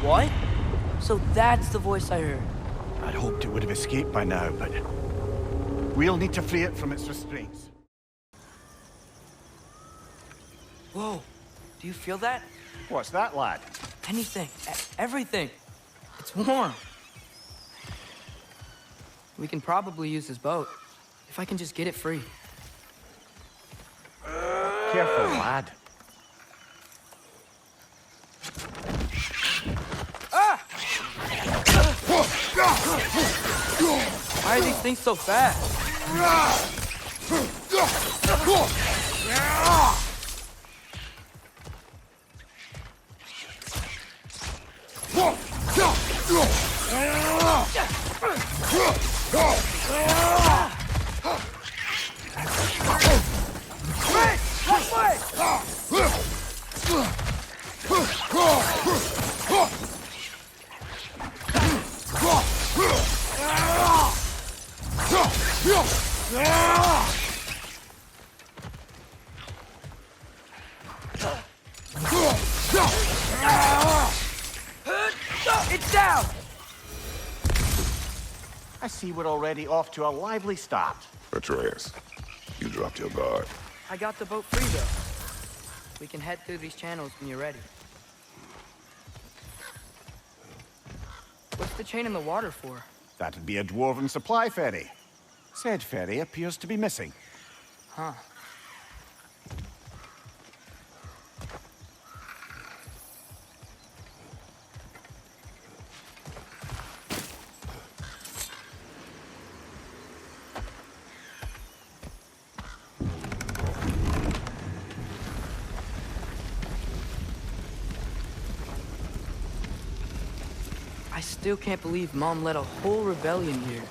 What? So that's the voice I heard. I'd hoped it would have escaped by now, but we'll need to free it from its restraints. Whoa, do you feel that? What's that, lad? Anything, everything. It's warm. We can probably use this boat, if I can just get it free. Careful, lad. Ah! Why are these things so fast? It's down! I see we're already off to a lively start. Atreus, you dropped your guard. I got the boat free, though. We can head through these channels when you're ready. What's the chain in the water for? That'd be a dwarven supply ferry. Said ferry appears to be missing. Huh. I still can't believe Mom led a whole rebellion here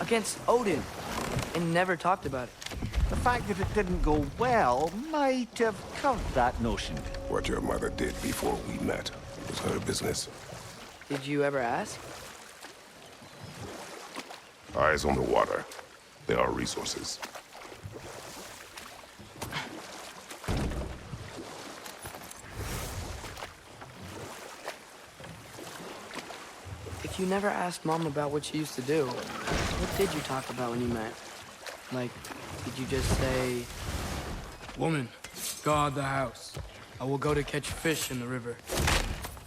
against Odin and never talked about it. The fact that it didn't go well might have curved that notion. What your mother did before we met was her business. Did you ever ask? Eyes on the water. There are resources. If you never asked Mom about what she used to do, what did you talk about when you met? Like, did you just say, "Woman, guard the house. I will go to catch fish in the river,"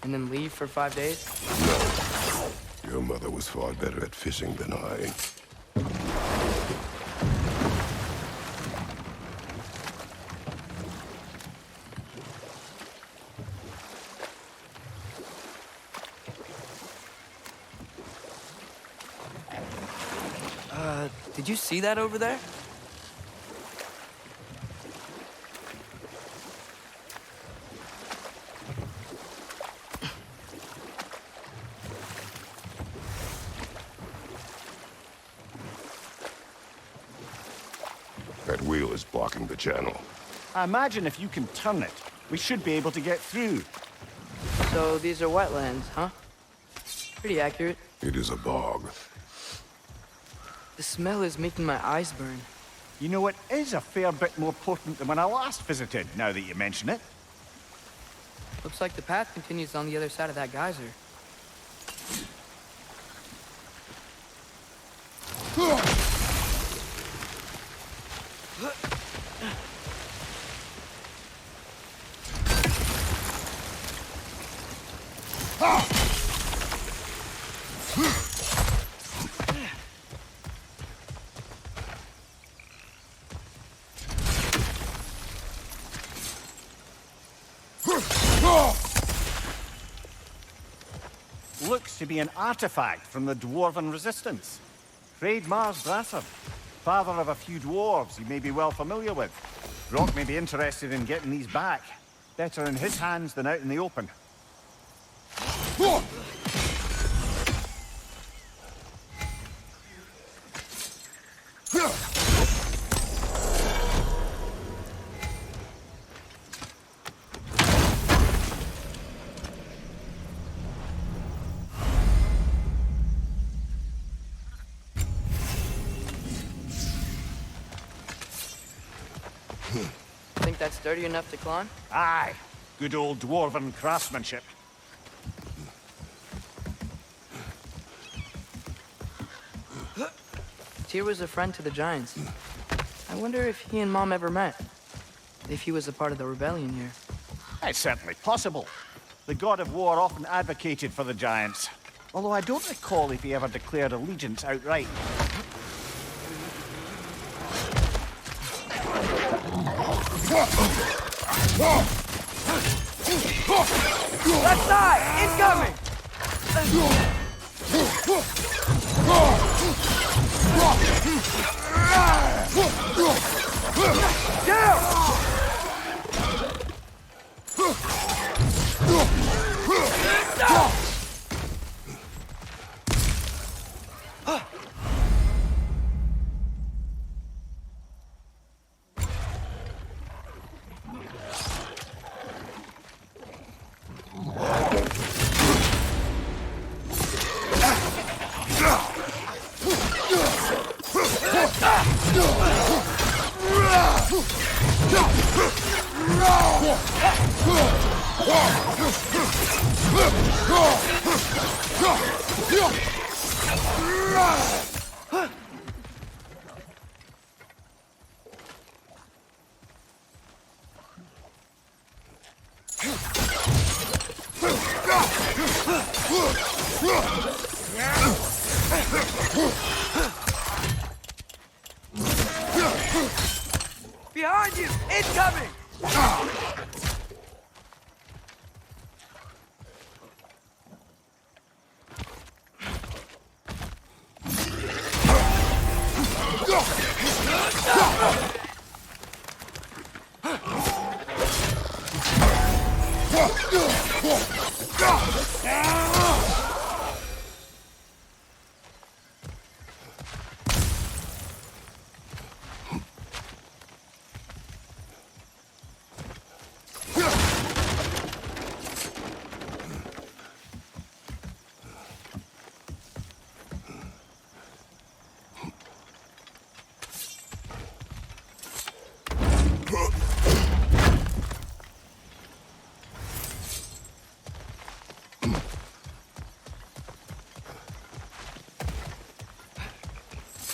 and then leave for 5 days? No. Your mother was far better at fishing than I. Did you see that over there? That wheel is blocking the channel. I imagine if you can turn it, we should be able to get through. So these are wetlands, huh? Pretty accurate. It is a bog. The smell is making my eyes burn. You know, it is a fair bit more potent than when I last visited, now that you mention it. Looks like the path continues on the other side of that geyser. Looks to be an artifact from the Dwarven Resistance. Trade Mars Brather, father of a few dwarves you may be well familiar with. Brock may be interested in getting these back. Better in his hands than out in the open. Think that's sturdy enough to climb? Aye, good old Dwarven craftsmanship. Tyr was a friend to the Giants. I wonder if he and Mom ever met. If he was a part of the rebellion here. It's certainly possible. The God of War often advocated for the Giants. Although I don't recall if he ever declared allegiance outright. Left side! Incoming! Down! Behind you! Incoming!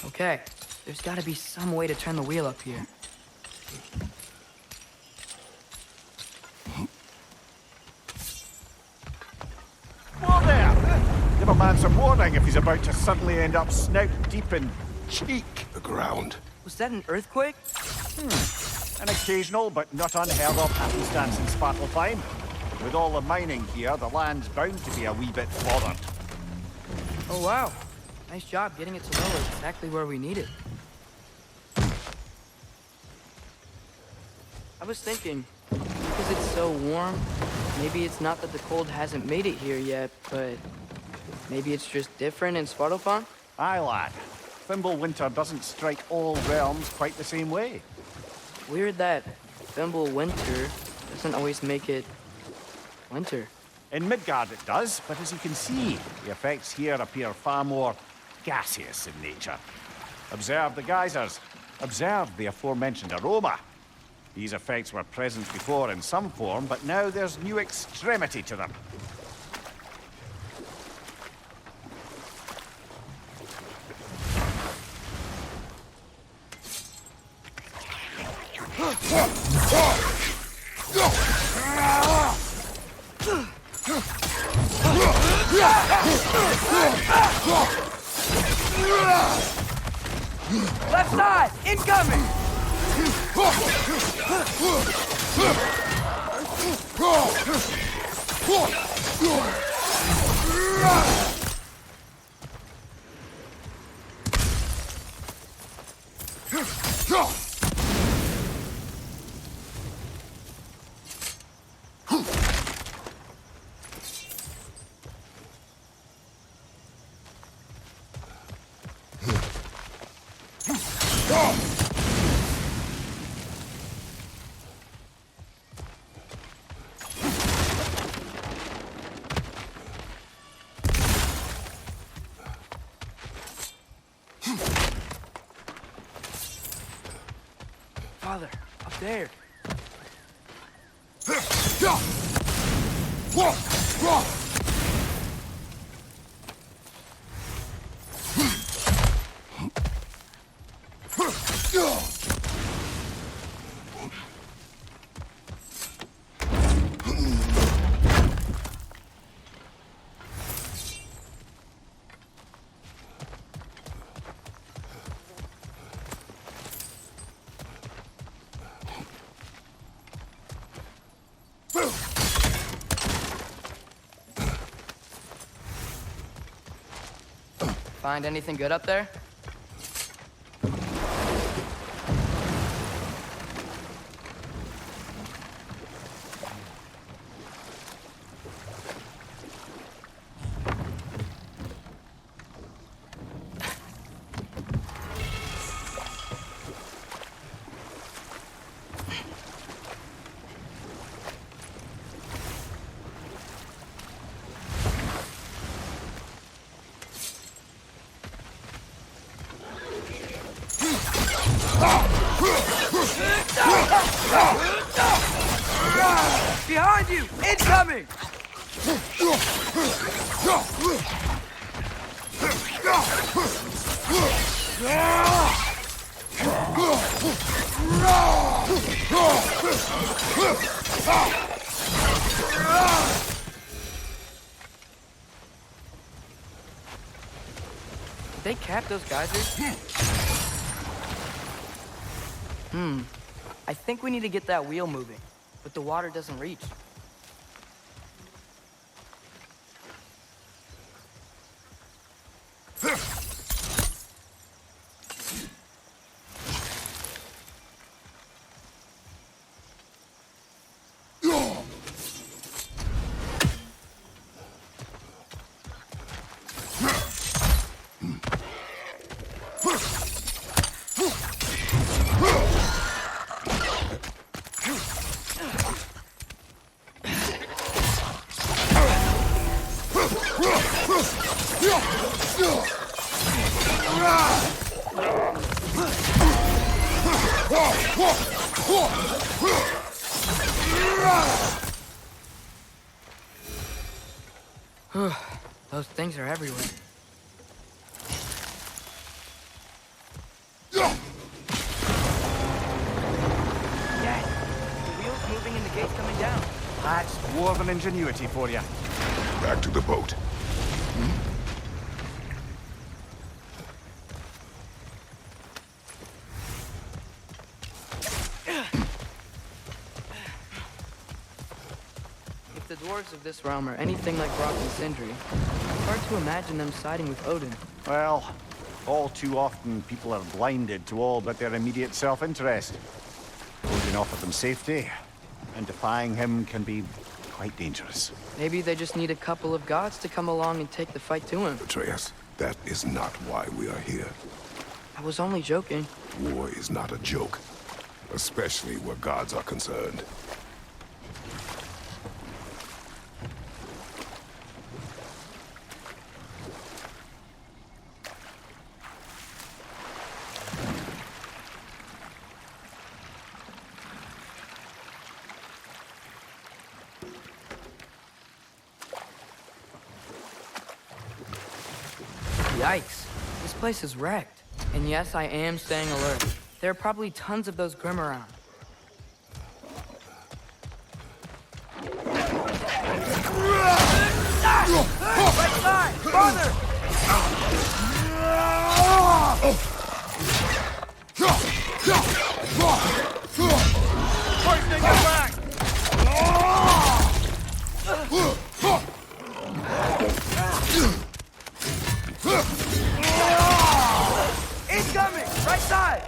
Okay, there's gotta be some way to turn the wheel up here. Whoa there! Give a man some warning if he's about to suddenly end up snout deep in cheek. The ground. Was that an earthquake? An occasional but not unheard of happenstance in Svartalfheim. With all the mining here, the land's bound to be a wee bit bothered. Oh wow. Nice job getting it to lower exactly where we need it. I was thinking, because it's so warm, maybe it's not that the cold hasn't made it here yet, but maybe it's just different in Svartalfheim? Aye, lad. Thimble winter doesn't strike all realms quite the same way. Weird that Thimble winter doesn't always make it winter. In Midgard it does, but as you can see, the effects here appear far more gaseous in nature. Observe the geysers. Observe the aforementioned aroma. These effects were present before in some form, but now there's new extremity to them. Left side! Incoming! Father, up there. Find anything good up there? Behind you! Incoming! Did they cap those geysers? I think we need to get that wheel moving, but the water doesn't reach. Those things are everywhere. Dad, the wheel's moving and the gate's coming down. That's dwarven ingenuity for you. Back to the boat. If the dwarves of this realm are anything like Brock and Sindri, it's hard to imagine them siding with Odin. Well, all too often people are blinded to all but their immediate self-interest. Odin offered them safety, and defying him can be quite dangerous. Maybe they just need a couple of gods to come along and take the fight to him. Atreus, that is not why we are here. I was only joking. War is not a joke, especially where gods are concerned. Yikes. This place is wrecked. And yes, I am staying alert. There are probably tons of those Grim around. Right side! Farther! Poisoning your back! Incoming! Right side!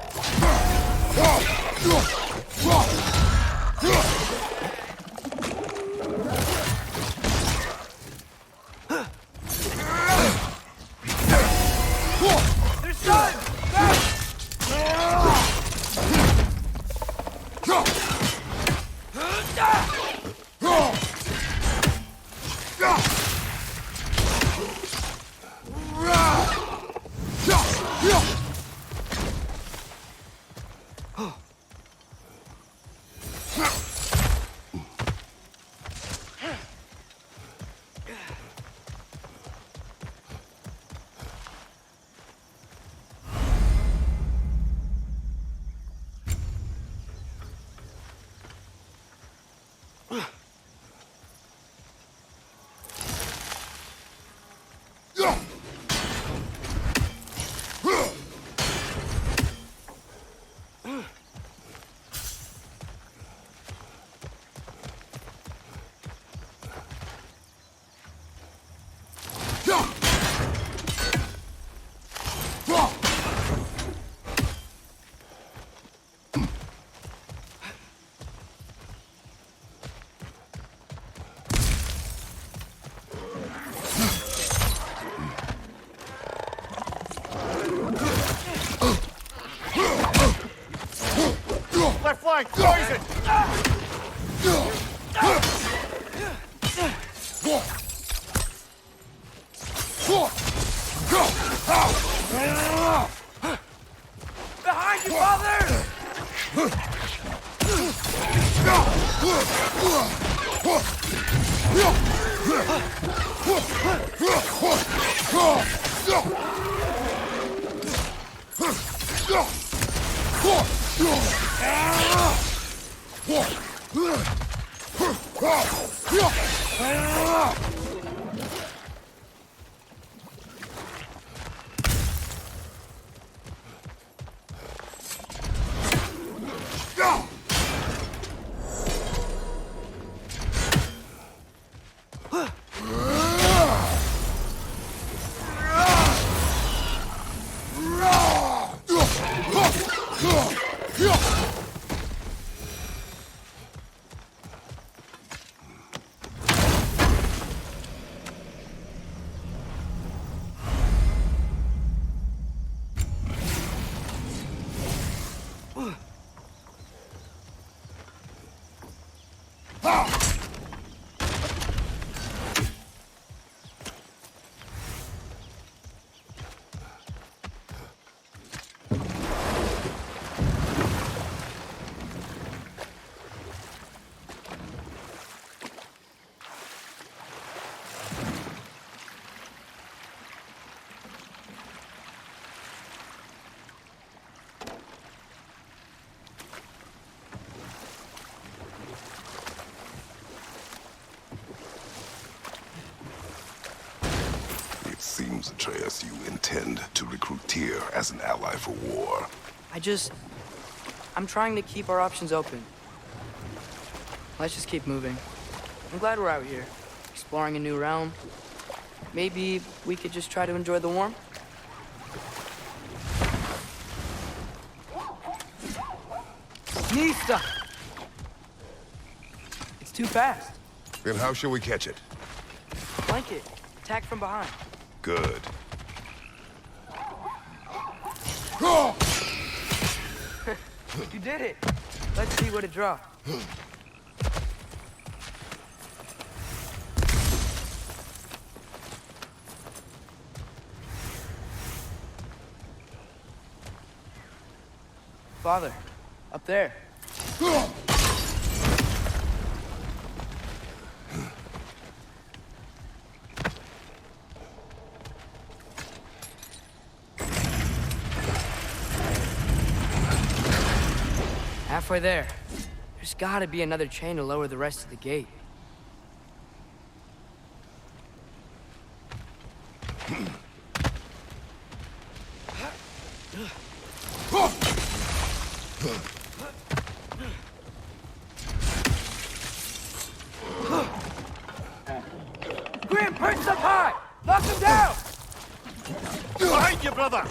my poison! Behind you, father! Seems, Atreus, you intend to recruit Tyr as an ally for war. I'm trying to keep our options open. Let's just keep moving. I'm glad we're out here, exploring a new realm. Maybe we could just try to enjoy the warmth? Nista! It's too fast. Then how shall we catch it? Flank it. Attack from behind. Good. You did it. Let's see what it draws. Father, up there. Halfway there. There's gotta be another chain to lower the rest of the gate. Grim, perch up high! Knock him down! Behind you, brother!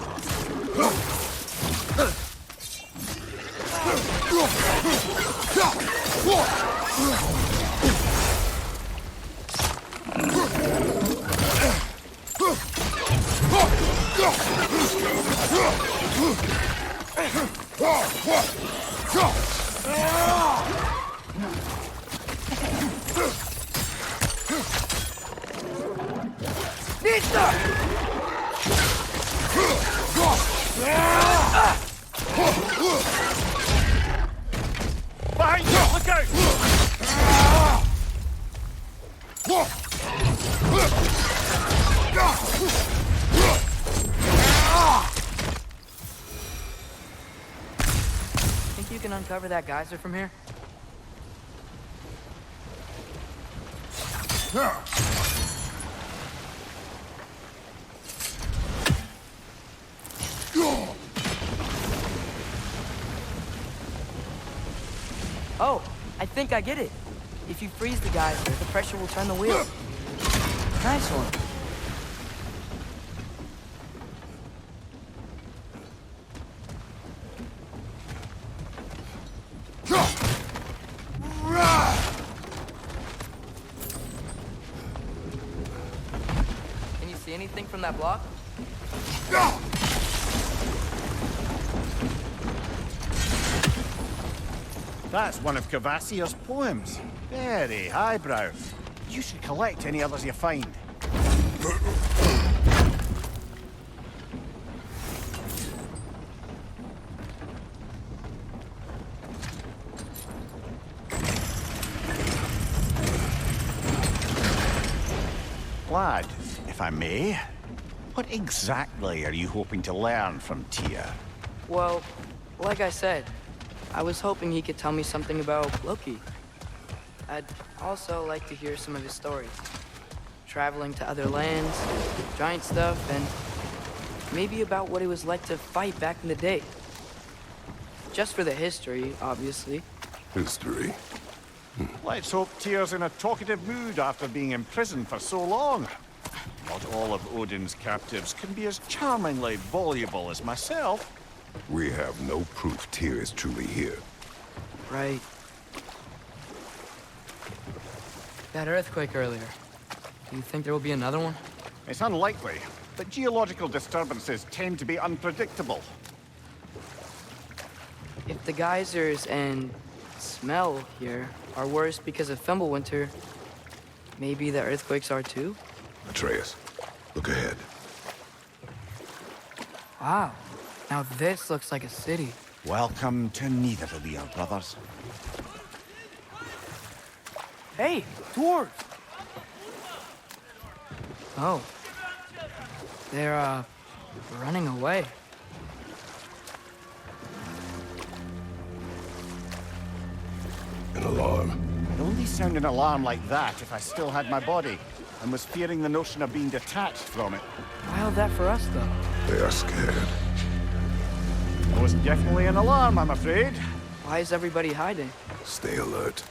Behind you! Look out! Think you can uncover that geyser from here? Oh, I think I get it. If you freeze the geyser, the pressure will turn the wheel. Nice one. Can you see anything from that block? That's one of Cavassier's poems. Very highbrow. You should collect any others you find. Lad, if I may, what exactly are you hoping to learn from Tyr? Well, like I said, I was hoping he could tell me something about Loki. I'd also like to hear some of his stories. Traveling to other lands, giant stuff, and maybe about what it was like to fight back in the day. Just for the history, obviously. History. Let's hope Tyr's in a talkative mood after being imprisoned for so long. Not all of Odin's captives can be as charmingly voluble as myself. We have no proof Tyr is truly here. Right. That earthquake earlier. Do you think there will be another one? It's unlikely, but geological disturbances tend to be unpredictable. If the geysers and smell here are worse because of Fimbulwinter, maybe the earthquakes are too? Atreus, look ahead. Wow. Now this looks like a city. Welcome to Nidavellir, brothers. Hey, dwarves! Oh. They're, running away. An alarm. I'd only sound an alarm like that if I still had my body, and was fearing the notion of being detached from it. Wild that for us, though. They are scared. It was definitely an alarm, I'm afraid. Why is everybody hiding? Stay alert.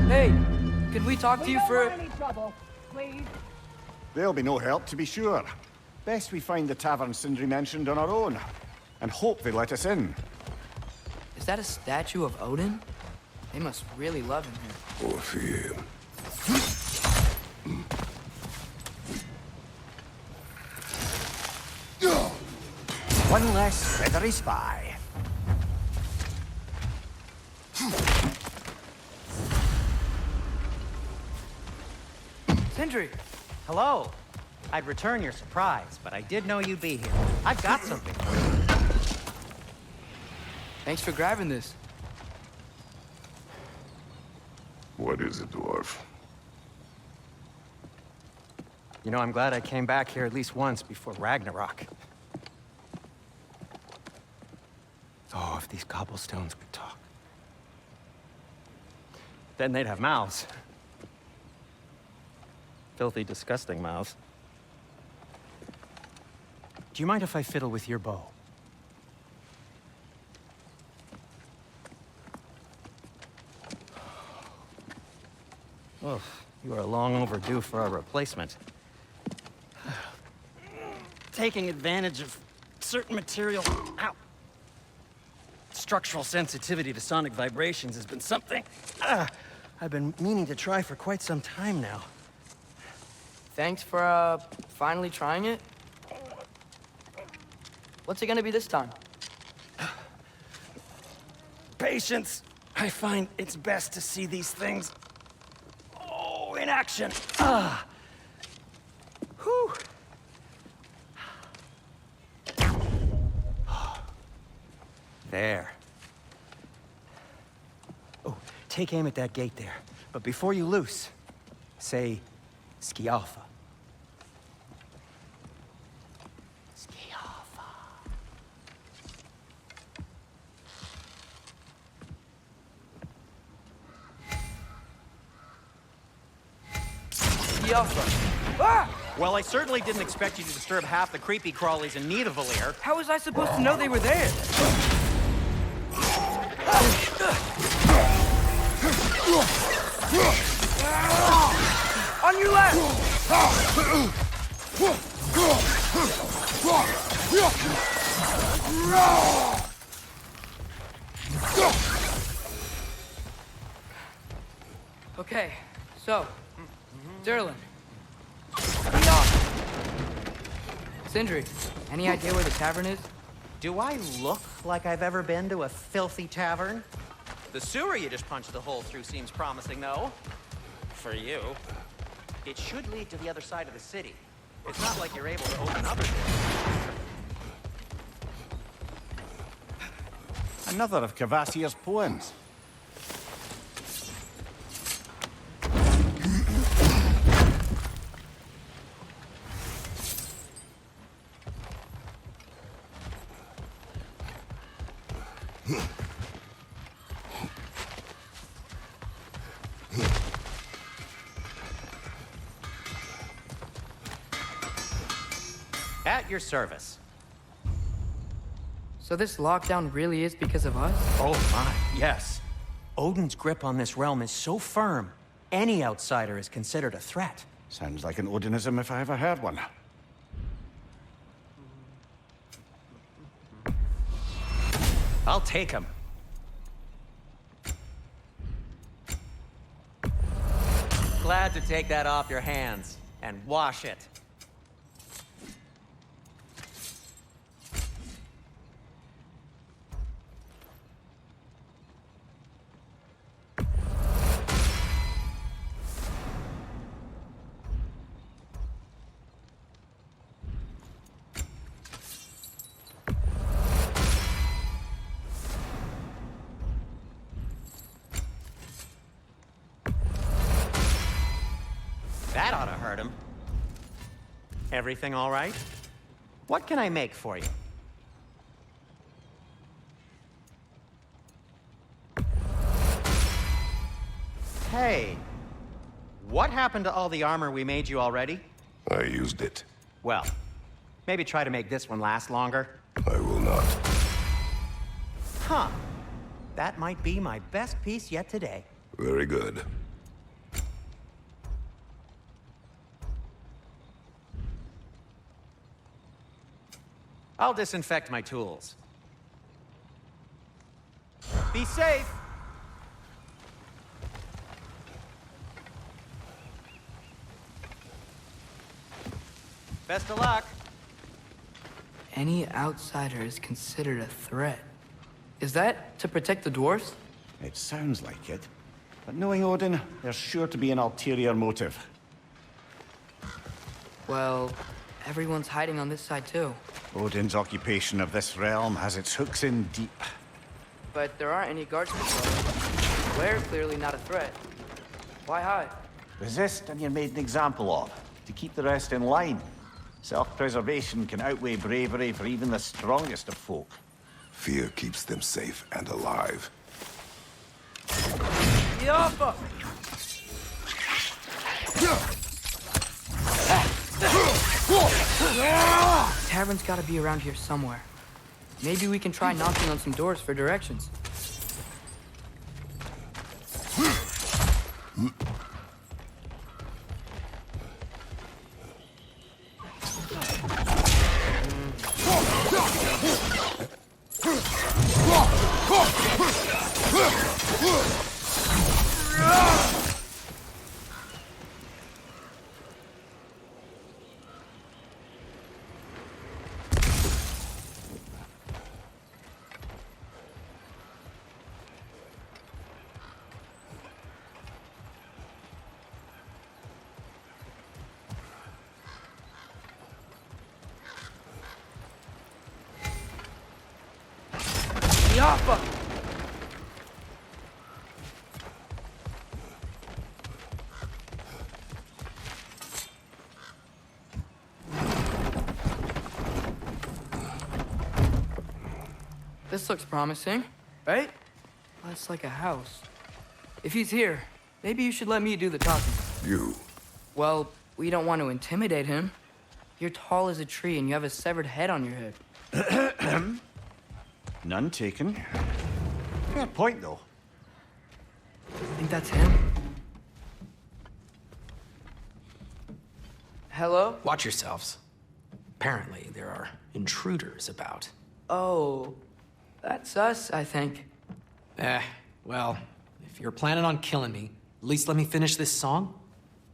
Hey, could we talk to you for... any trouble, please. There'll be no help, to be sure. Best we find the tavern Sindri mentioned on our own, and hope they let us in. Is that a statue of Odin? They must really love him here. Or fear him. One less feathery spy. Sindri! Hello. I'd return your surprise, but I did know you'd be here. I've got something. Thanks for grabbing this. What is it, dwarf? You know, I'm glad I came back here at least once before Ragnarok. Oh, if these cobblestones could talk. Then they'd have mouths. Filthy, disgusting mouths. Do you mind if I fiddle with your bow? Oh, you are long overdue for a replacement. Taking advantage of certain material... Ow! Structural sensitivity to sonic vibrations has been something I've been meaning to try for quite some time now. Thanks for, finally trying it. What's it gonna be this time? Patience. I find it's best to see these things... Oh, in action. Ah! Whew! There. Oh, take aim at that gate there. But before you loose, say, Skialfa. Skialfa. Yalfa. Ah! Well, I certainly didn't expect you to disturb half the creepy crawlies in Nidavellir. How was I supposed to know they were there? On your left! Okay, so, Derlin. Sindri, any idea where the tavern is? Do I look like I've ever been to a filthy tavern? The sewer you just punched the hole through seems promising, though. For you. It should lead to the other side of the city. It's not like you're able to open other doors. Another of Kvasir's poems. At your service. So this lockdown really is because of us? Oh my, yes. Odin's grip on this realm is so firm, any outsider is considered a threat. Sounds like an Odinism if I ever heard one. I'll take him. Glad to take that off your hands and wash it. That ought to hurt him. Everything all right? What can I make for you? Hey, what happened to all the armor we made you already? I used it. Well, maybe try to make this one last longer. I will not. Huh. That might be my best piece yet today. Very good. I'll disinfect my tools. Be safe! Best of luck! Any outsider is considered a threat. Is that to protect the dwarves? It sounds like it. But knowing Odin, there's sure to be an ulterior motive. Well, everyone's hiding on this side too. Odin's occupation of this realm has its hooks in deep. But there aren't any guards patrolling. We're clearly not a threat. Why hide? Resist and you're made an example of, to keep the rest in line. Self-preservation can outweigh bravery for even the strongest of folk. Fear keeps them safe and alive. Yoppa! Tavern's gotta be around here somewhere. Maybe we can try knocking on some doors for directions. Yoppa! This looks promising, right? That's like a house. If he's here, maybe you should let me do the talking. You. Well, we don't want to intimidate him. You're tall as a tree and you have a severed head on your head. None taken. Fair point, though. Think that's him? Hello? Watch yourselves. Apparently, there are intruders about. Oh, that's us, I think. Well, if you're planning on killing me, at least let me finish this song.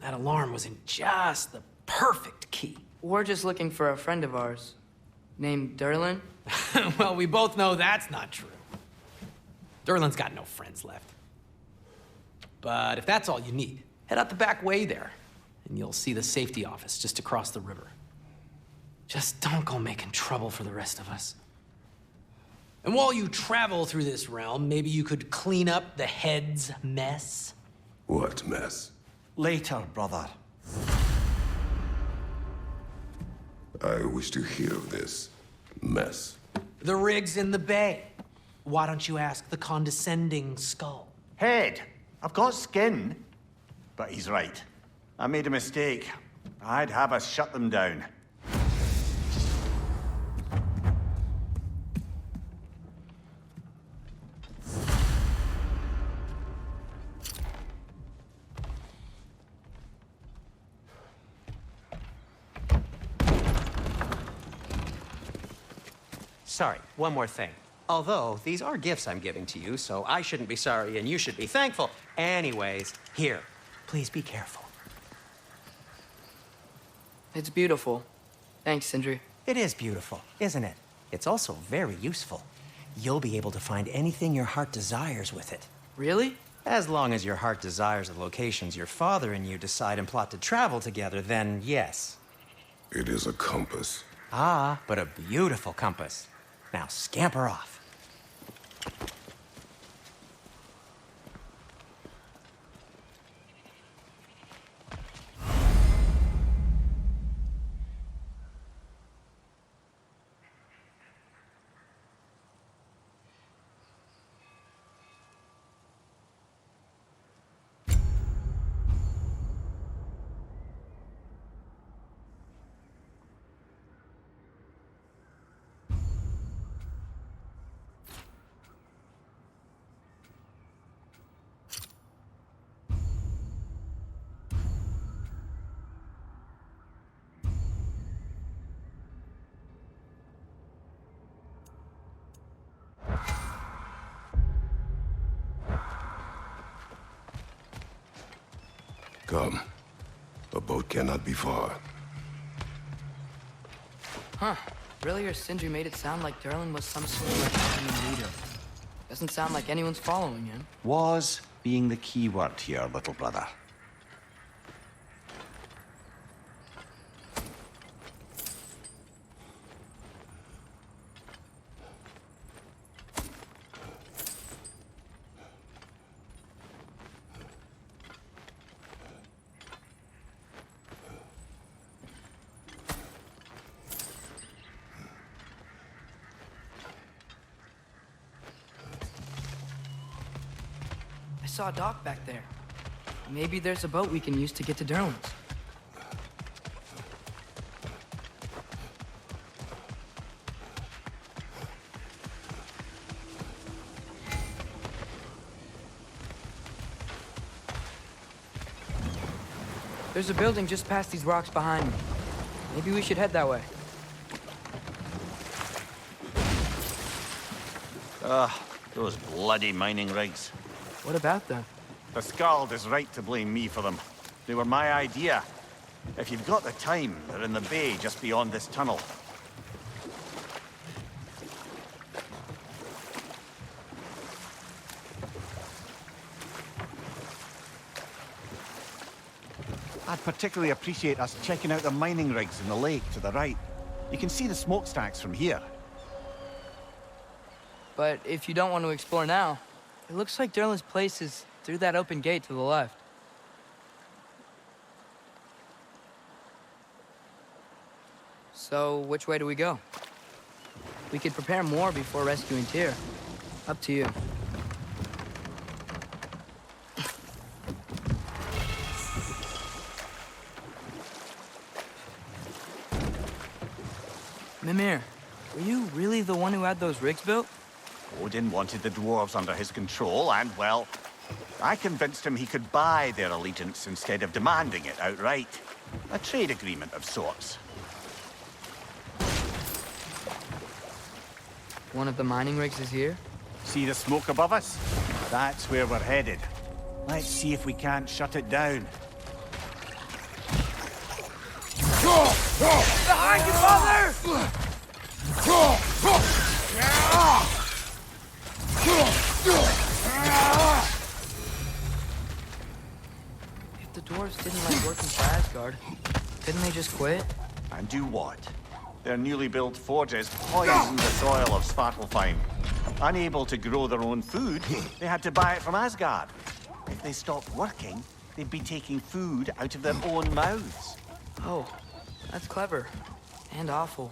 That alarm was in just the perfect key. We're just looking for a friend of ours named Derlin. Well, we both know that's not true. Derlin's got no friends left. But if that's all you need, head out the back way there, and you'll see the safety office just across the river. Just don't go making trouble for the rest of us. And while you travel through this realm, maybe you could clean up the head's mess? What mess? Later, brother. I wish to hear of this mess. The rig's in the bay. Why don't you ask the condescending skull? Head, I've got skin. But he's right. I made a mistake. I'd have us shut them down. Sorry, one more thing. Although, these are gifts I'm giving to you, so I shouldn't be sorry and you should be thankful. Anyways, here, please be careful. It's beautiful. Thanks, Sindri. It is beautiful, isn't it? It's also very useful. You'll be able to find anything your heart desires with it. Really? As long as your heart desires the locations your father and you decide and plot to travel together, then yes. It is a compass. Ah, but a beautiful compass. Now scamper off. Come. A boat cannot be far. Huh. Earlier, Sindri made it sound like Derlin was some sort of Asgardian leader. Doesn't sound like anyone's following him. Was being the key word here, little brother. I saw a dock back there. Maybe there's a boat we can use to get to Derlin's. There's a building just past these rocks behind me. Maybe we should head that way. Those bloody mining rigs. What about them? The Skald is right to blame me for them. They were my idea. If you've got the time, they're in the bay just beyond this tunnel. I'd particularly appreciate us checking out the mining rigs in the lake to the right. You can see the smokestacks from here. But if you don't want to explore now, it looks like Derlin's place is through that open gate to the left. So, which way do we go? We could prepare more before rescuing Tyr. Up to you. Mimir, were you really the one who had those rigs built? Odin wanted the dwarves under his control, and, well, I convinced him he could buy their allegiance instead of demanding it outright. A trade agreement of sorts. One of the mining rigs is here? See the smoke above us? That's where we're headed. Let's see if we can't shut it down. Behind you, father! If the dwarves didn't like working for Asgard, couldn't they just quit? And do what? Their newly built forges poisoned the soil of Svartalfheim. Unable to grow their own food, they had to buy it from Asgard. If they stopped working, they'd be taking food out of their own mouths. Oh, that's clever. And awful.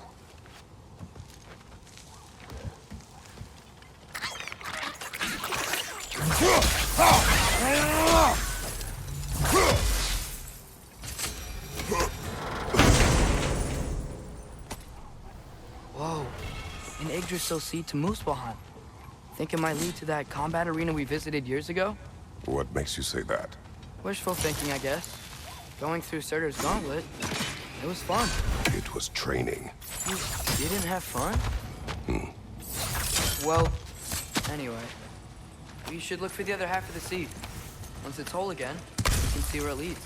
Whoa. An Yggdrasil seed to Muspelheim. Think it might lead to that combat arena we visited years ago? What makes you say that? Wishful thinking, I guess. Going through Surtur's gauntlet, it was fun. It was training. You didn't have fun? Well, anyway. We should look for the other half of the seed. Once it's whole again, we can see where it leads.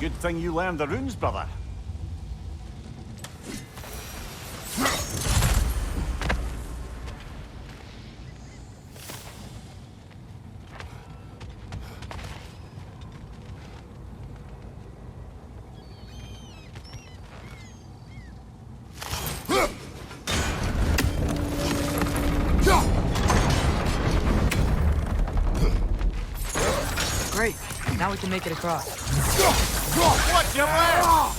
Good thing you learned the runes, brother. Great. Now we can make it across. Watch your back!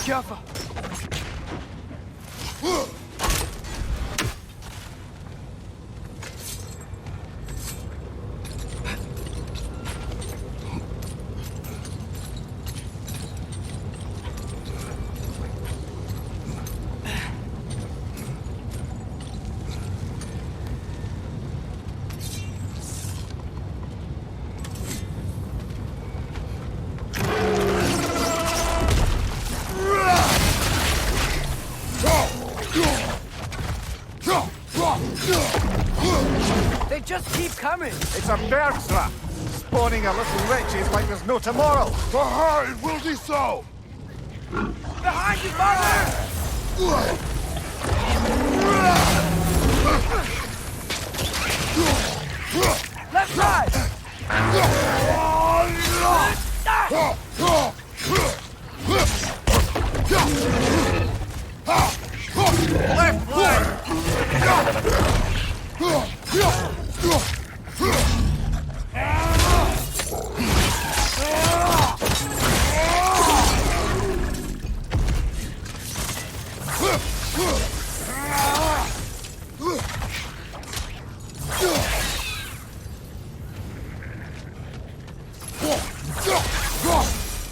Careful. They just keep coming. It's a bird's trap, spawning a little witches like there's no tomorrow. Behind will be so! Behind you, father! Left side! Left leg!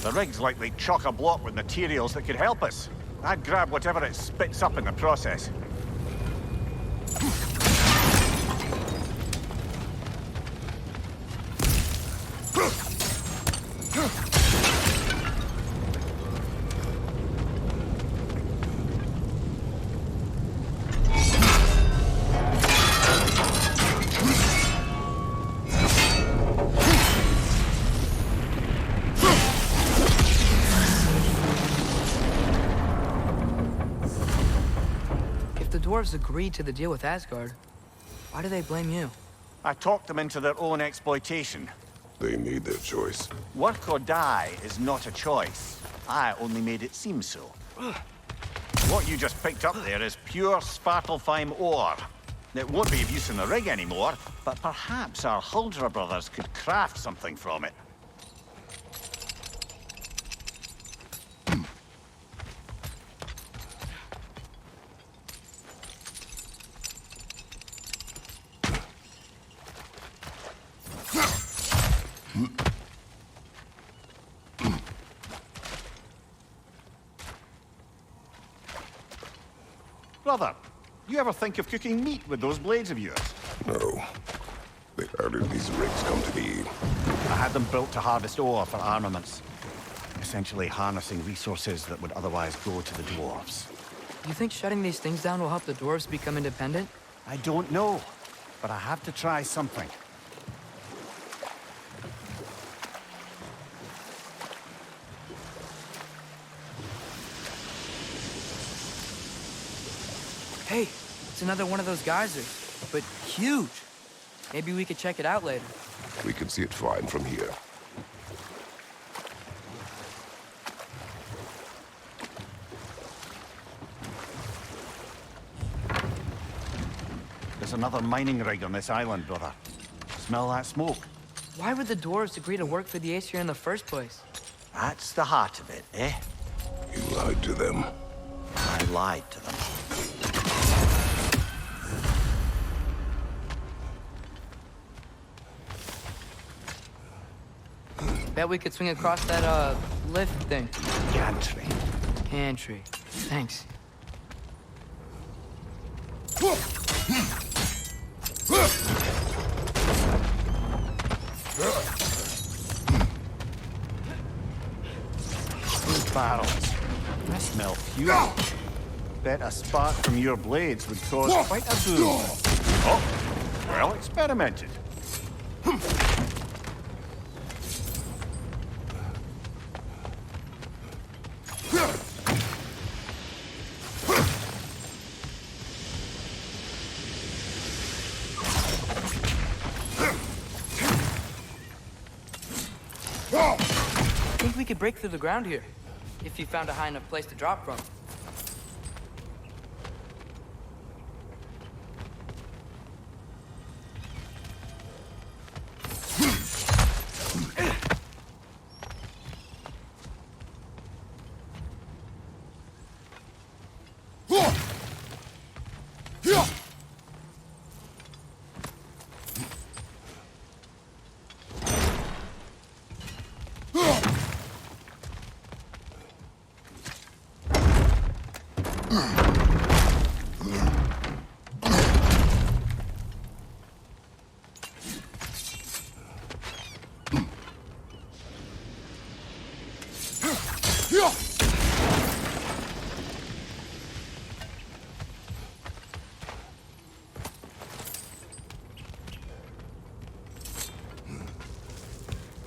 The rig's likely chock-a-block with materials that could help us. I'd grab whatever it spits up in the process. The dwarves agreed to the deal with Asgard. Why do they blame you? I talked them into their own exploitation. They made their choice. Work or die is not a choice. I only made it seem so. What you just picked up there is pure Svartalfheim ore. It won't be of use in the rig anymore, but perhaps our Huldra brothers could craft something from it. Brother, you ever think of cooking meat with those blades of yours? No. How did these rigs come to be? I had them built to harvest ore for armaments. Essentially harnessing resources that would otherwise go to the dwarves. You think shutting these things down will help the dwarves become independent? I don't know, but I have to try something. Hey, it's another one of those geysers, but huge. Maybe we could check it out later. We can see it fine from here. There's another mining rig on this island, brother. Smell that smoke? Why would the dwarves agree to work for the Aesir in the first place? That's the heart of it, eh? You lied to them. I lied to them. Bet we could swing across that, lift thing. Gantry. Pantry. Thanks. These barrels. I smell fuel. Bet a spark from your blades would cause quite a boom. Oh, well experimented. I think we could break through the ground here, if you found a high enough place to drop from.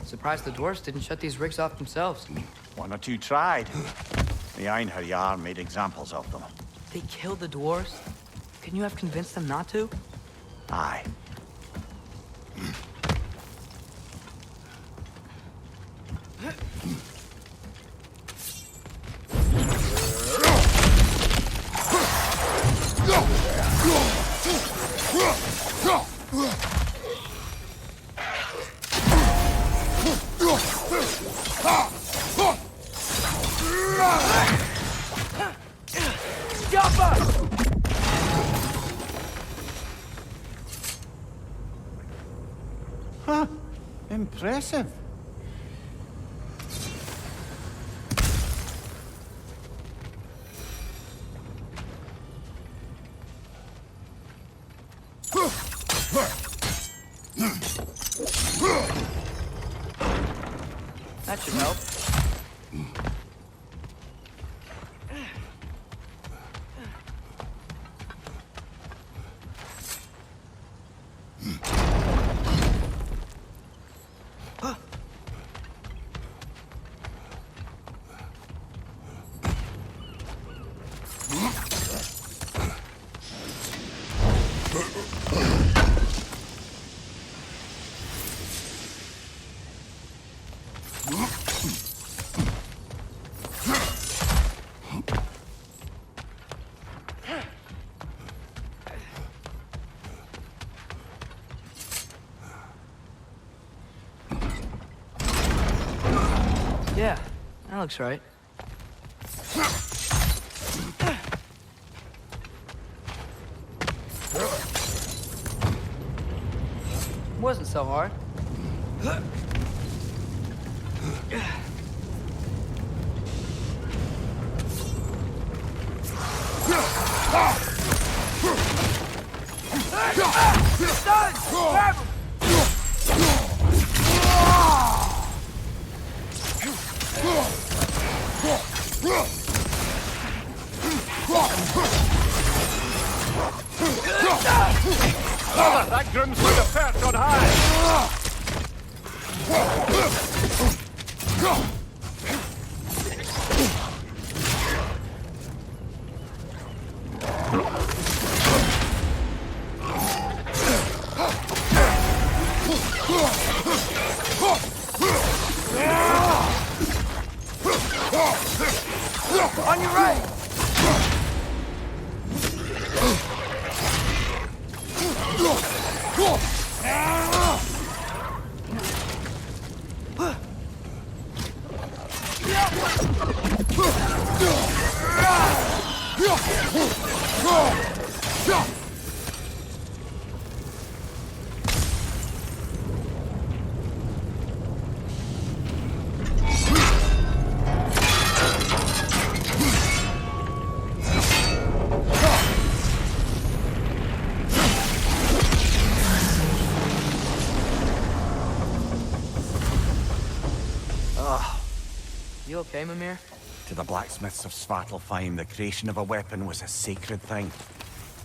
Surprised the dwarves didn't shut these rigs off themselves. One or two tried. The Einherjar made examples of them. They killed the dwarves? Couldn't you have convinced them not to? Aye. Huh. Impressive. That should help. Yeah, that looks right. Wasn't so hard. Grab him! Brother, that groom's with a perch on high! On your right! You okay, Mimir? To the blacksmiths of Svartalfheim, the creation of a weapon was a sacred thing.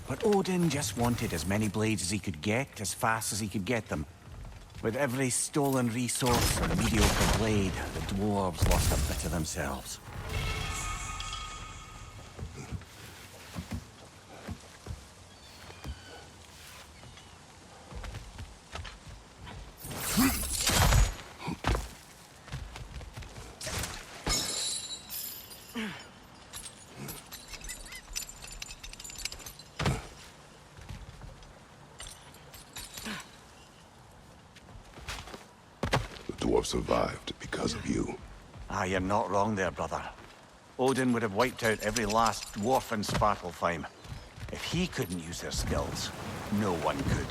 But Odin just wanted as many blades as he could get, as fast as he could get them. With every stolen resource or mediocre blade, the dwarves lost a bit of themselves. The dwarf survived because of you. Ah, you're not wrong there, brother. Odin would have wiped out every last dwarf in Svartalfheim. If he couldn't use their skills, no one could.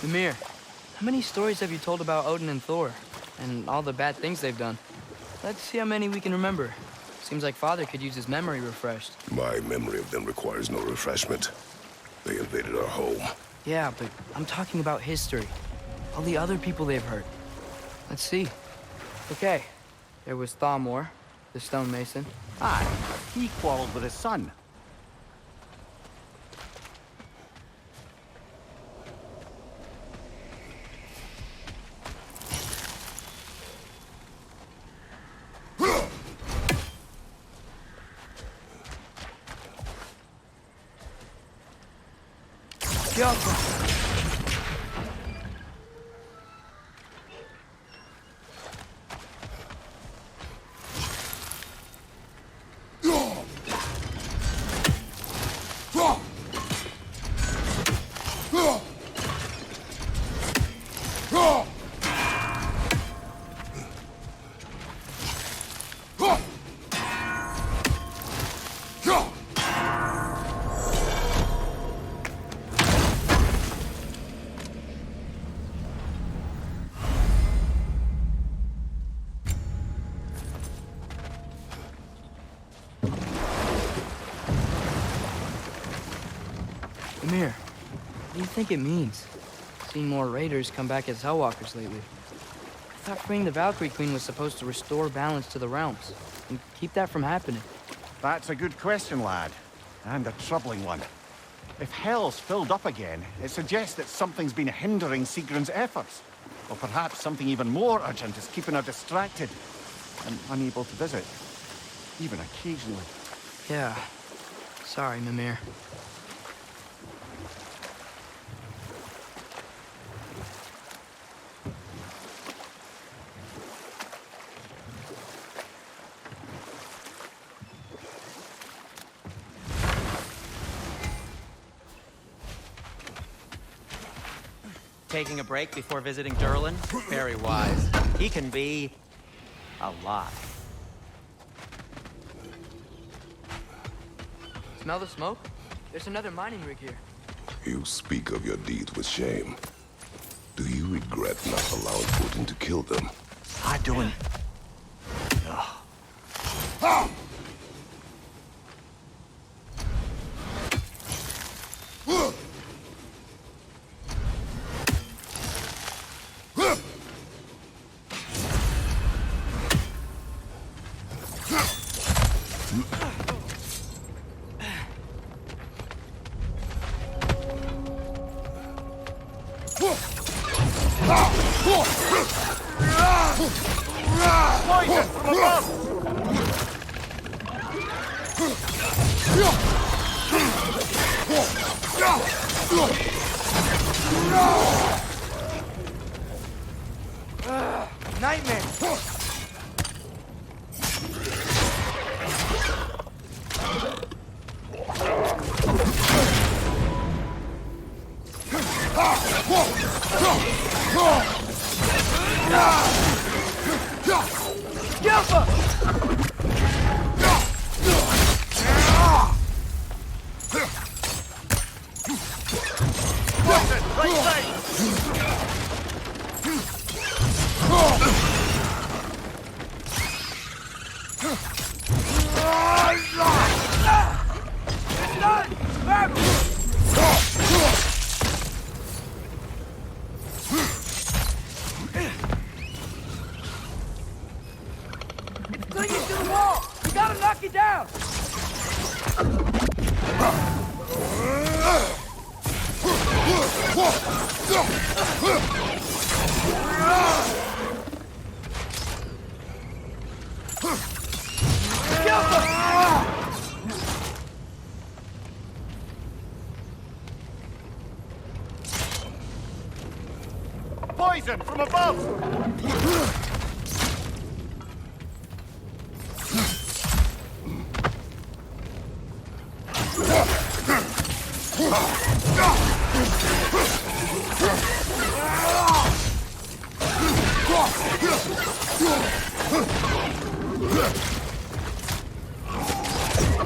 Mimir, how many stories have you told about Odin and Thor? And all the bad things they've done? Let's see how many we can remember. Seems like Father could use his memory refreshed. My memory of them requires no refreshment. They invaded our home. Yeah, but I'm talking about history. All the other people they've hurt. Let's see. Okay, there was Thamor, the stonemason. Aye, he quarreled with his son. Mimir, what do you think it means? Seen more raiders come back as Hellwalkers lately. I thought freeing the Valkyrie Queen was supposed to restore balance to the realms and keep that from happening. That's a good question, lad. And a troubling one. If Hell's filled up again, it suggests that something's been hindering Sigrun's efforts. Or perhaps something even more urgent is keeping her distracted and unable to visit. Even occasionally. Yeah. Sorry, Mimir. Taking a break before visiting Durlin? Very wise. He can be a lot. Smell the smoke? There's another mining rig here. You speak of your deeds with shame. Do you regret not allowing Putin to kill them? I don't... Nightmare! Cling it to the wall! We gotta knock it down! Poison from above!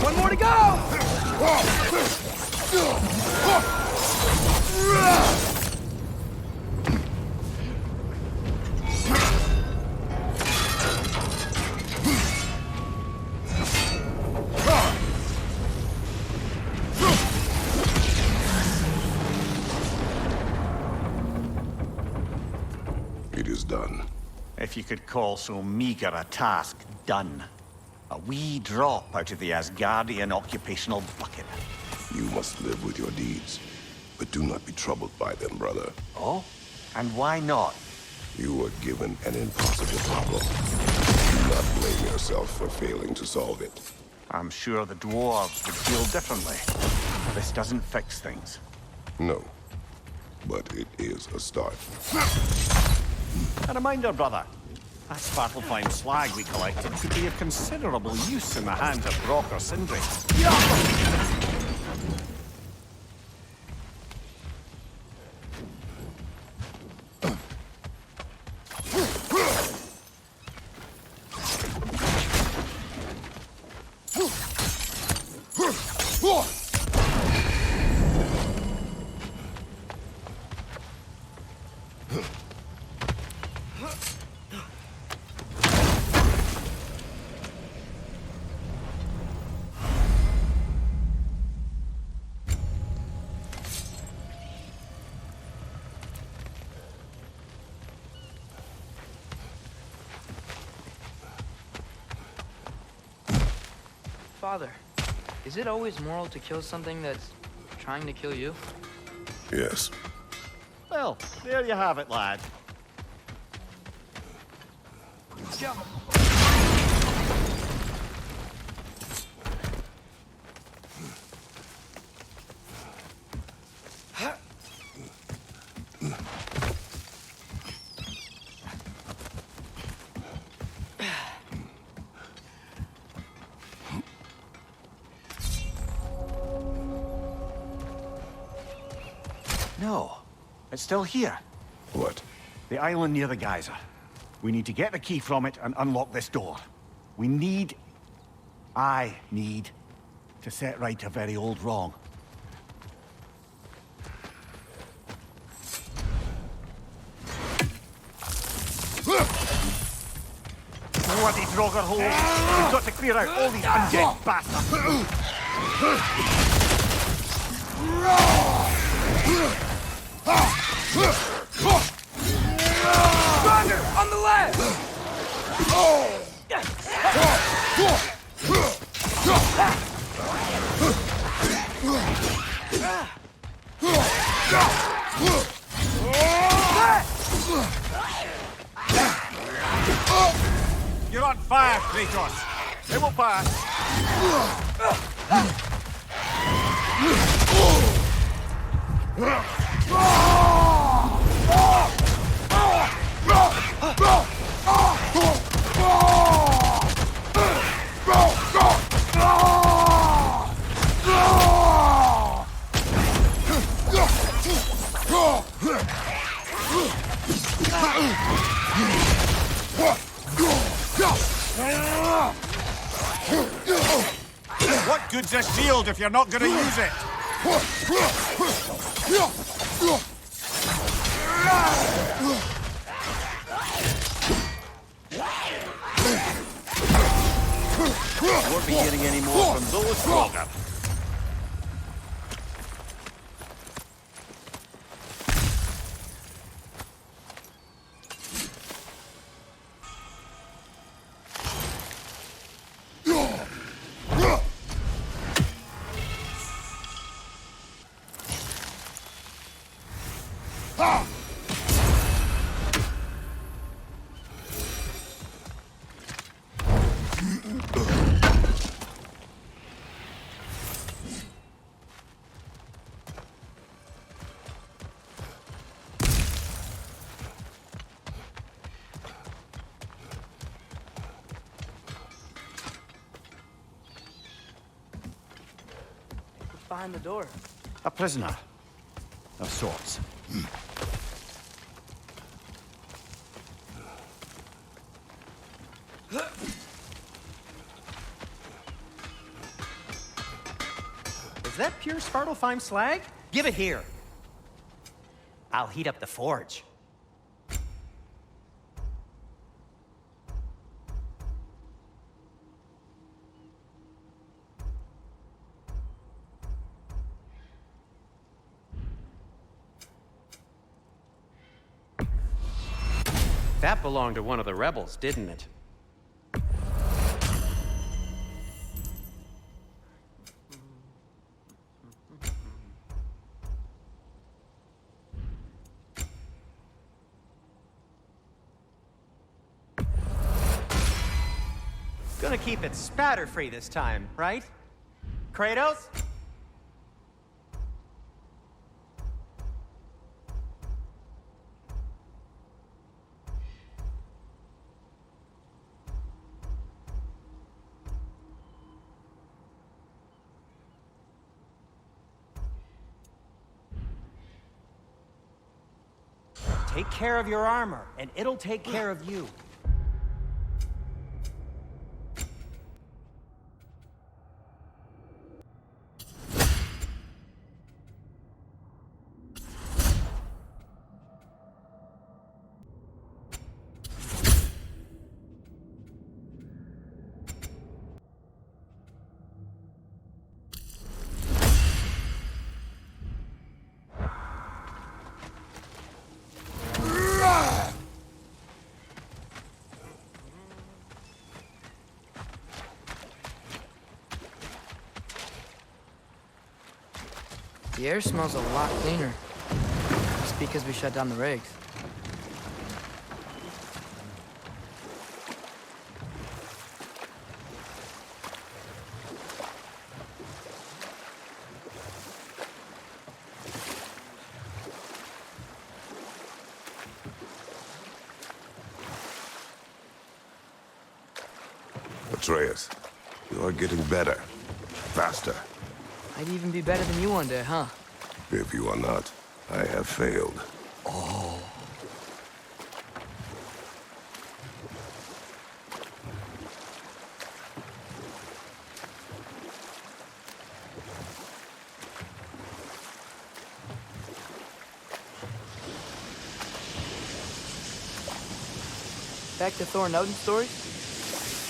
One more to go! It is done. If you could call so meager a task done. A wee drop out of the Asgardian occupational bucket. You must live with your deeds, but do not be troubled by them, brother. Oh? And why not? You were given an impossible problem. Do not blame yourself for failing to solve it. I'm sure the dwarves would feel differently. This doesn't fix things. No, but it is a start. A reminder, brother. That Svartalfheim slag we collected could be of considerable use in the hands of Brock or Sindri. Father, is it always moral to kill something that's trying to kill you? Yes. Well, there you have it, lad. Jump! No, it's still here. What? The island near the geyser. We need to get the key from it and unlock this door. I need to set right a very old wrong. auger hole. We've got to clear out all these undead bastards. Roger, on the left! You're on fire, Kratos. It will pass. What good's this shield if you're not gonna use it? Won't be getting any more from those Roger. Behind the door. A prisoner of sorts. Is that pure Svartalfheim slag? Give it here. I'll heat up the forge. That belonged to one of the rebels, didn't it? Gonna keep it spatter-free this time, right? Kratos? Take care of your armor, and it'll take care of you. The air smells a lot cleaner. Just because we shut down the rigs. Atreus, you are getting better. Faster. I'd even be better than you one day, huh? If you are not, I have failed. Back to Thor and Odin's stories?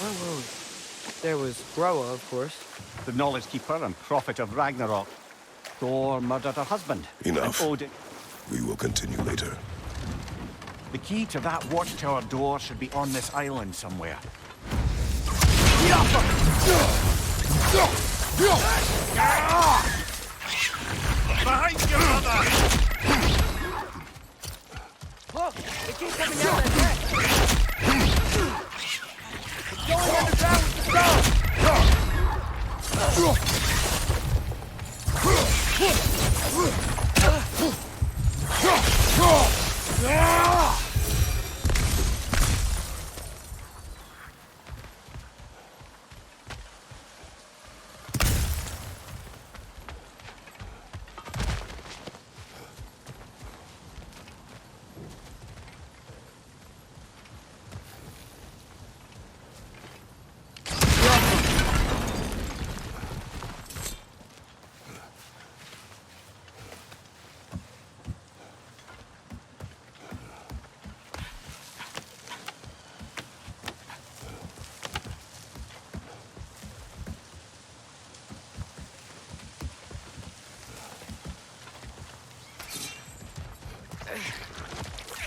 Whoa. There was Groa, of course. The knowledge keeper and prophet of Ragnarok. Thor murdered her husband. Enough. And Odin... We will continue later. The key to that watchtower door should be on this island somewhere. Behind you, brother! Look! It keeps coming down that deck! It's going underground with the stone!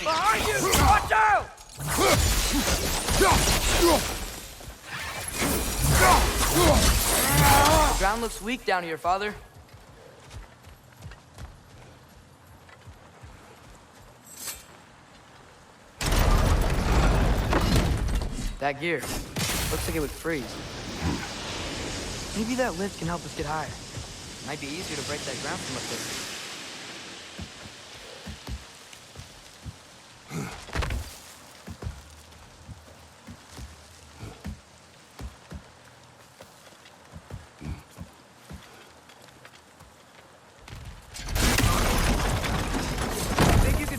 Behind you! Watch out! The ground looks weak down here, Father. That gear. Looks like it would freeze. Maybe that lift can help us get higher. Might be easier to break that ground from up there.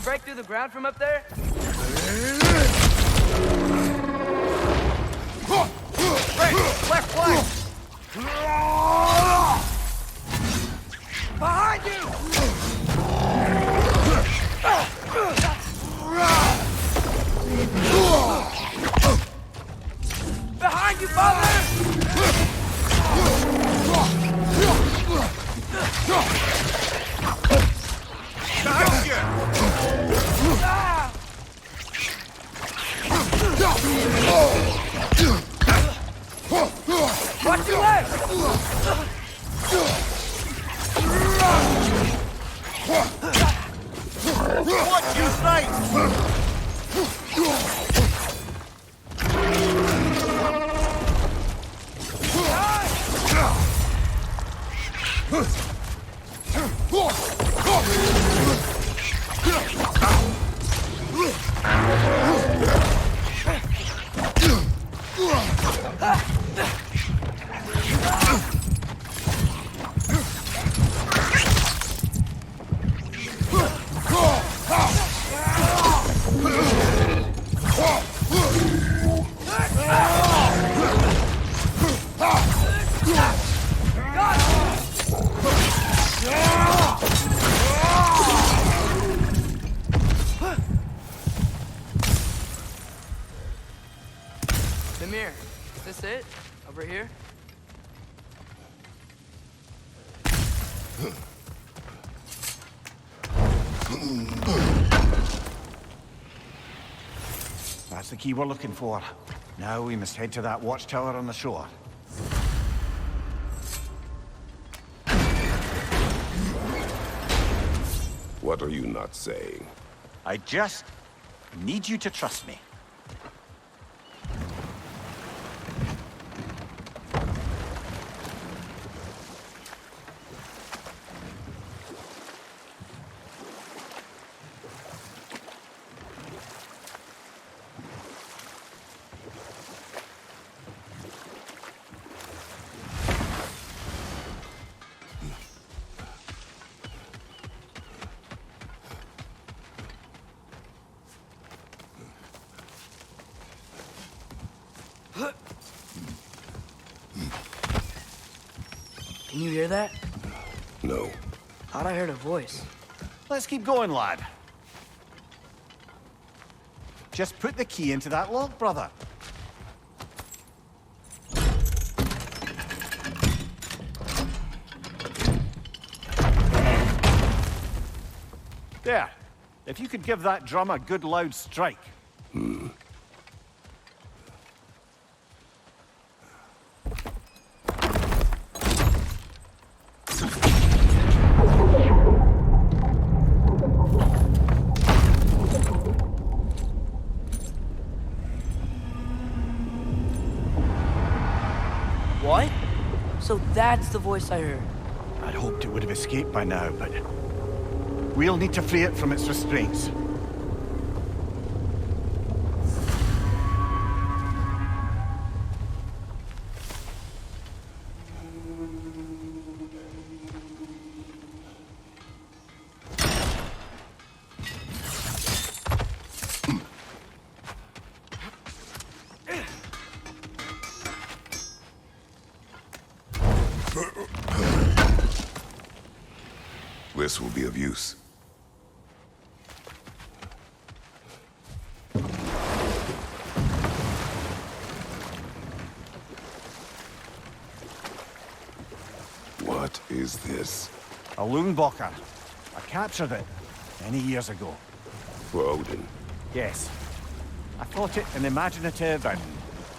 Break through the ground from up there? Break! Left flank! Behind you! Behind you, Father! Behind you! Watch your legs! Watch your sight! Mimir, is this it? Over here? That's the key we're looking for. Now we must head to that watchtower on the shore. What are you not saying? I just need you to trust me. Can you hear that? No. Thought I heard a voice. Let's keep going, lad. Just put the key into that lock, brother. There. If you could give that drum a good loud strike. What? So that's the voice I heard. I'd hoped it would have escaped by now, but we'll need to free it from its restraints. This will be of use. What is this? A Loonbocker. I captured it many years ago. For Odin. Yes. I thought it an imaginative and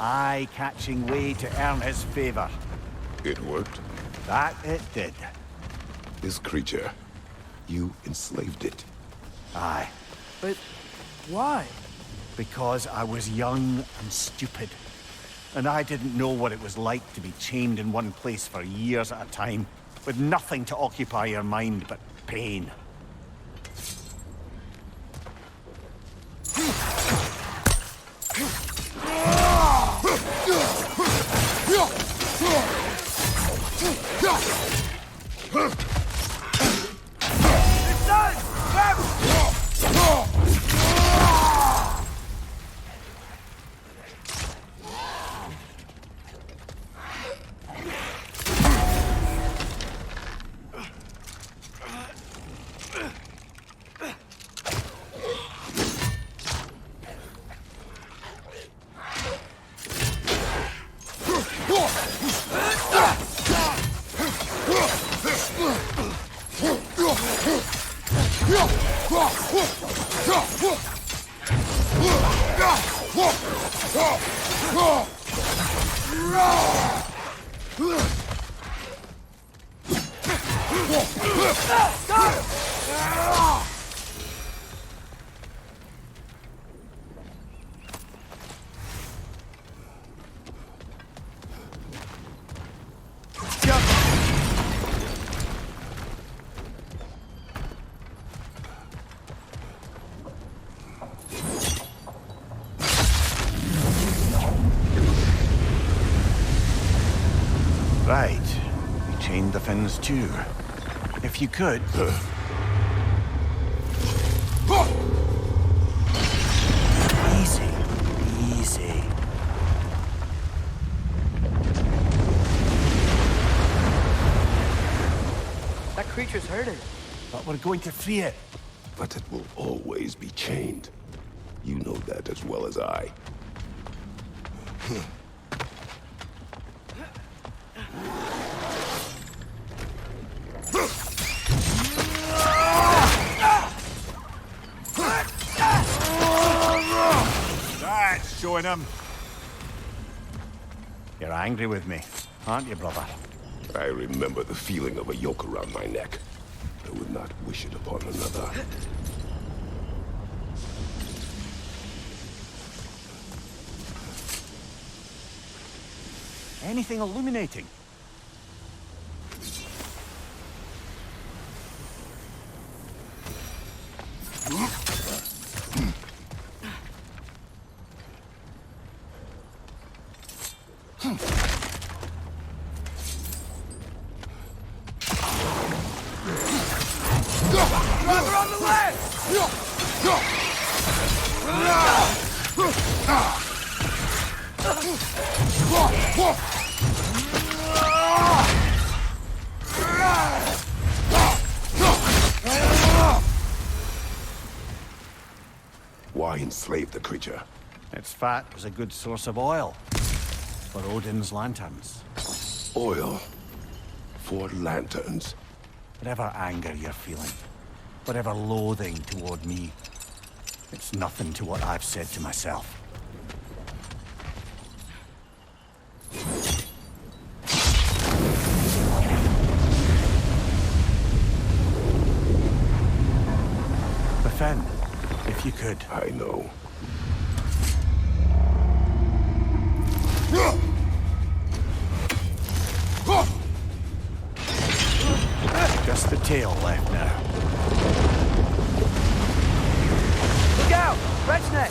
eye-catching way to earn his favor. It worked? That it did. This creature, you enslaved it. Aye. But why? Because I was young and stupid. And I didn't know what it was like to be chained in one place for years at a time, with nothing to occupy your mind but pain. Right. You chained the fins too. If you could... Easy. Easy. That creature's hurting. But we're going to free it. But it will always be chained. You know that as well as I. That's showing him. You're angry with me, aren't you, brother? I remember the feeling of a yoke around my neck. I would not wish it upon another. Anything illuminating? Why enslave the creature? Its fat was a good source of oil for Odin's lanterns. Oil. For lanterns. Whatever anger you're feeling, whatever loathing toward me, it's nothing to what I've said to myself. Defend, if you could. I know. Just the tail left now. Look out! Wrench neck!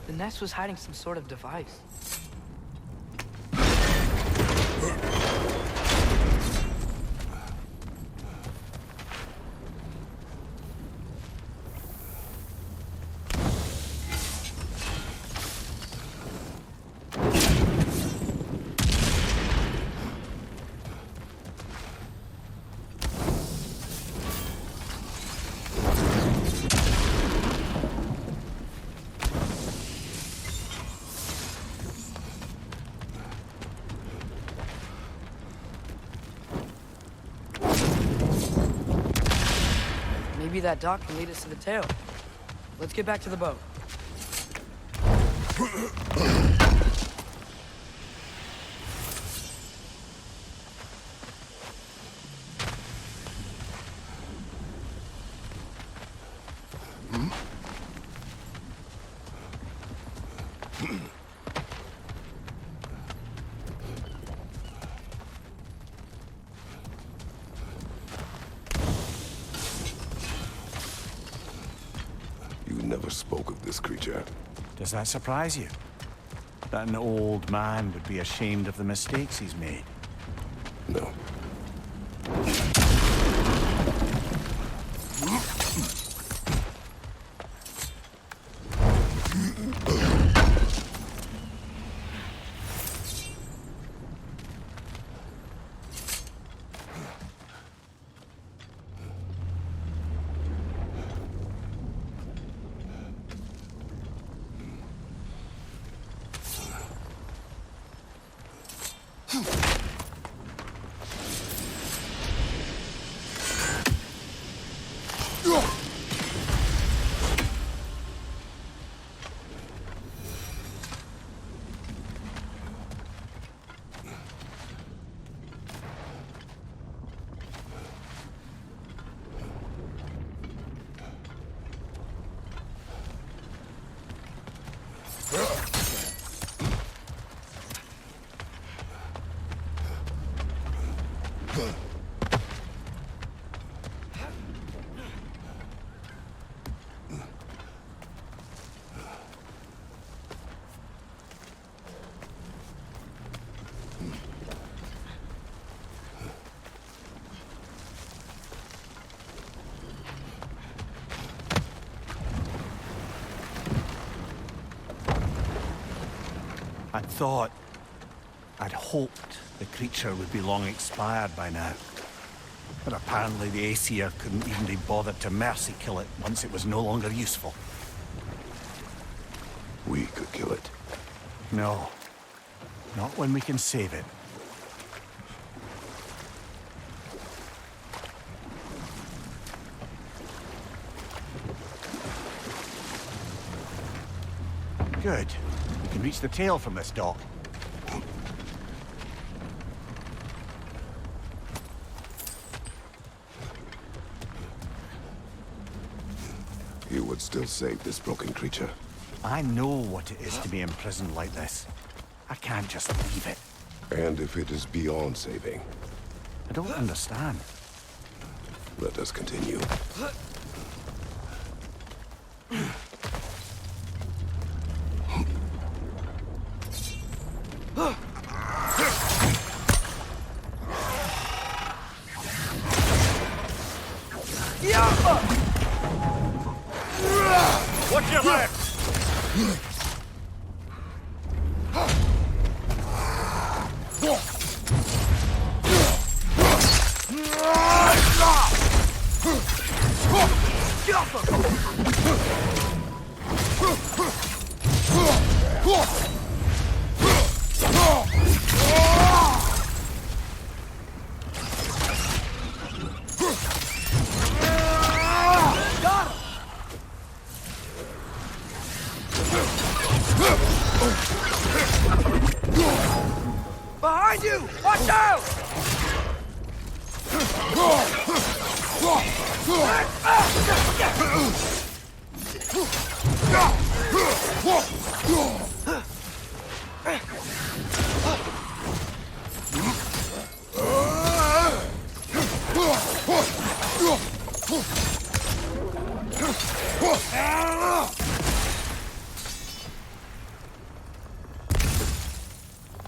The nest was hiding some sort of device. Maybe that dock can lead us to the tail. Let's get back to the boat. You never spoke of this creature. Does that surprise you? That an old man would be ashamed of the mistakes he's made? No. I'd hoped the creature would be long expired by now. But apparently the Aesir couldn't even be bothered to mercy kill it once it was no longer useful. We could kill it. No. Not when we can save it. Good. We can reach the tail from this dock. You would still save this broken creature. I know what it is to be imprisoned like this. I can't just leave it. And if it is beyond saving, I don't understand. let us continue. Watch your left! Behind you! Watch out!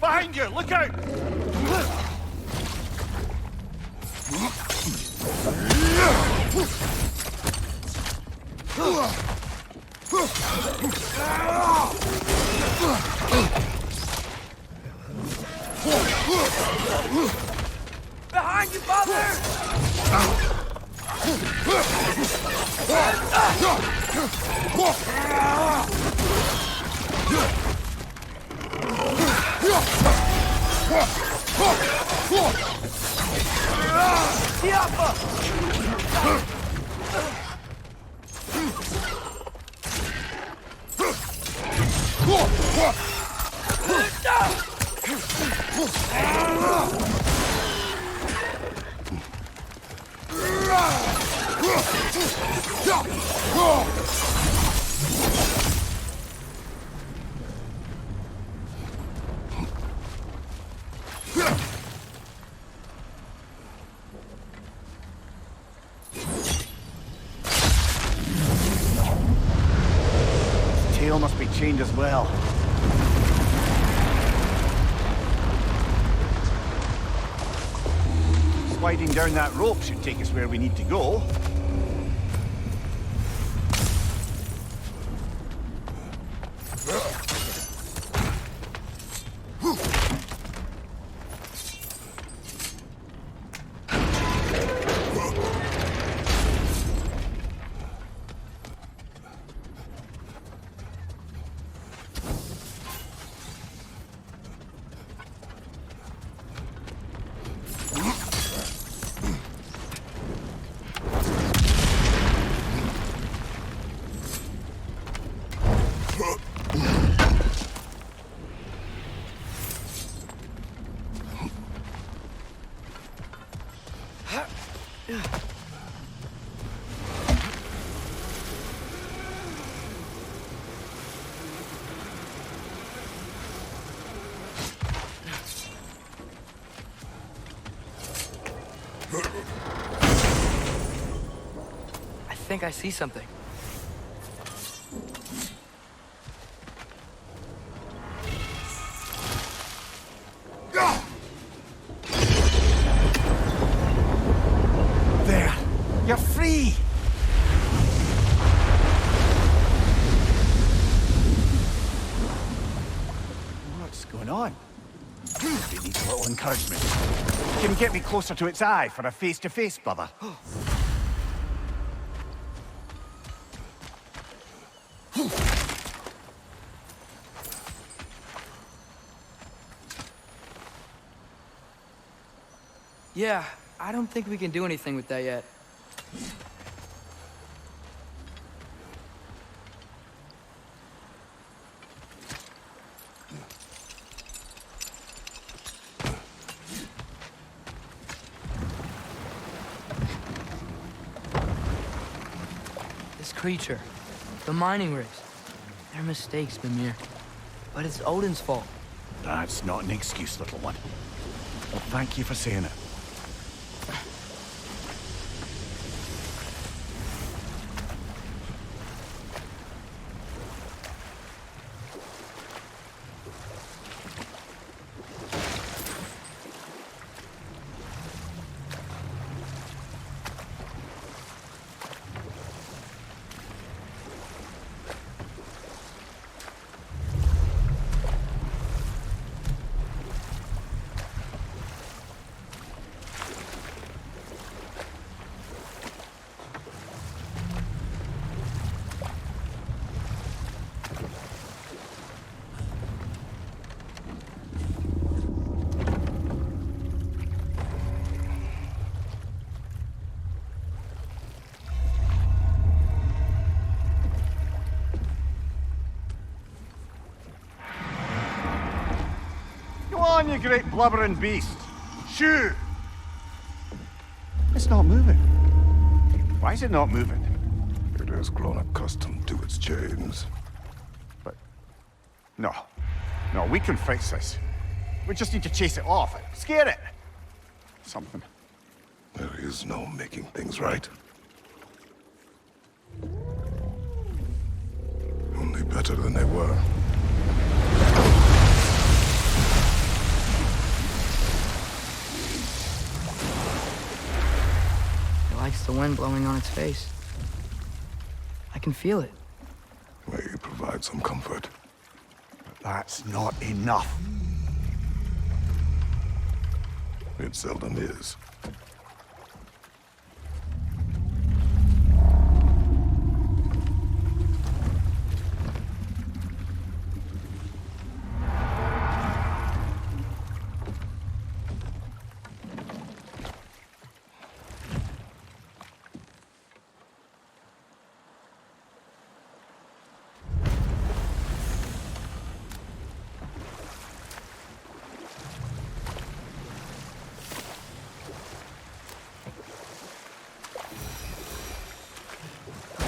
Behind you! Look out! Behind you, father! Tail must be chained as well. Sliding down that rope should take us where we need to go. I think I see something. There! You're free! What's going on? It needs a little encouragement. Can you get me closer to its eye for a face-to-face, brother? Yeah, I don't think we can do anything with that yet. This creature, the mining rigs, they're mistakes, Mimir. But it's Odin's fault. That's not an excuse, little one. Well, thank you for saying it. on, you great blubbering beast! Shoo! It's not moving. Why is it not moving? It has grown accustomed to its chains. But... No. No, we can fix this. We just need to chase it off. Scare it! Something. There is no making things right. Only better than they were. It likes the wind blowing on its face. I can feel it. May provide some comfort. But that's not enough. It seldom is.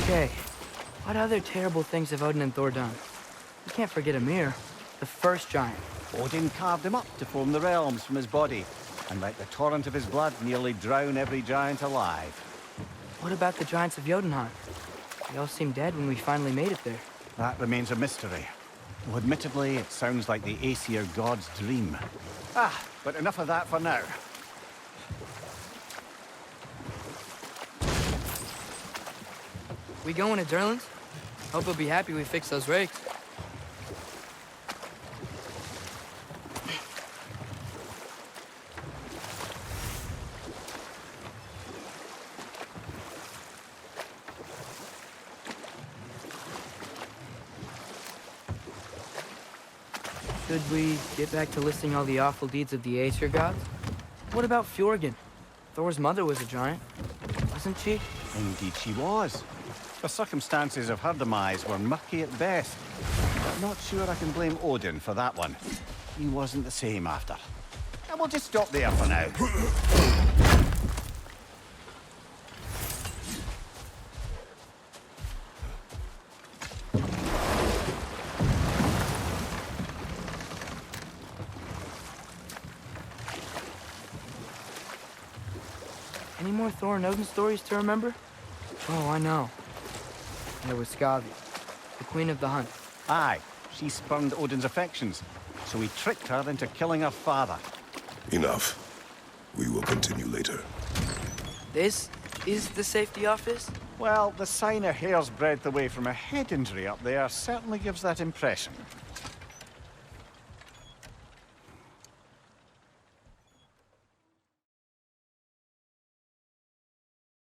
Okay, what other terrible things have Odin and Thor done? You can't forget Ymir, the first giant. Odin carved him up to form the realms from his body, and let the torrent of his blood nearly drown every giant alive. What about the giants of Jotunheim? They all seemed dead when we finally made it there. That remains a mystery. Though admittedly, it sounds like the Aesir god's dream. But enough of that for now. We going to Durlin's? Hope he'll be happy we fixed those rakes. Should we get back to listing all the awful deeds of the Aesir gods? What about Fjorgyn? Thor's mother was a giant, wasn't she? Indeed she was. The circumstances of her demise were murky at best. But not sure I can blame Odin for that one. He wasn't the same after. And we'll just stop there for now. Any more Thor and Odin stories to remember? Oh, I know. There was Skavi, the queen of the hunt. Aye, she spurned Odin's affections, so he tricked her into killing her father. Enough. We will continue later. This is the safety office? Well, the sign a hair's breadth away from a head injury up there certainly gives that impression.